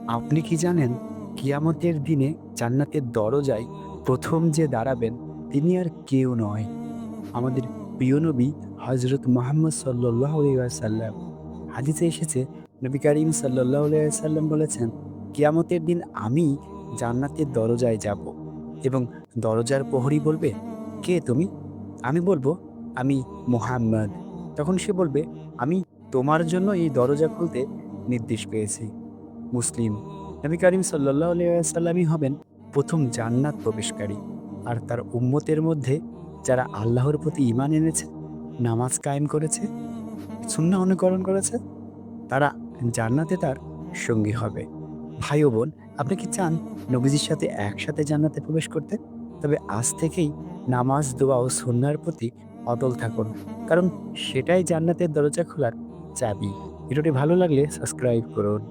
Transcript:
আপনি কি জানেন কিয়ামতের দিনে জান্নাতের দরজায় প্রথম যে দাঁড়াবেন তিনি আর কেউ নয়, আমাদের প্রিয় নবী হযরত মুহাম্মদ সাল্লাল্লাহু আলাইহি ওয়াসাল্লাম। হাদিসে এসেছে নবী করিম সাল্লাল্লাহু আলাইহি ওয়াসাল্লাম বলেছেন, কিয়ামতের দিন আমি জান্নাতের দরজায় যাব এবং দরজার প্রহরী বলবে, কে তুমি? আমি বলব, আমি মুহাম্মদ। তখন সে বলবে, আমি তোমার জন্য এই দরজা খুলতে নির্দেশ পেয়েছি। মুসলিম। নবী করিম সাল্লাল্লাহু আলাইহি ওয়াসাল্লামই হবেন প্রথম জান্নাত প্রবেশকারী। আর তার উম্মতের মধ্যে যারা আল্লাহর প্রতি ঈমান এনেছে, নামাজ কায়েম করেছে, সুন্নাহ অনুকরণ করেছে, তারা জান্নাতে তার সঙ্গী হবে। ভাই ও বোন, আপনি কি চান নবীজির সাথে একসাথে জান্নাতে প্রবেশ করতে? তবে আজ থেকেই নামাজ, দোয়া ও সুন্নাহর প্রতি অটল থাকুন। কারণ সেটাই জান্নাতের দরজা খোলার চাবি। ভিডিওটি ভালো লাগলে সাবস্ক্রাইব করুন।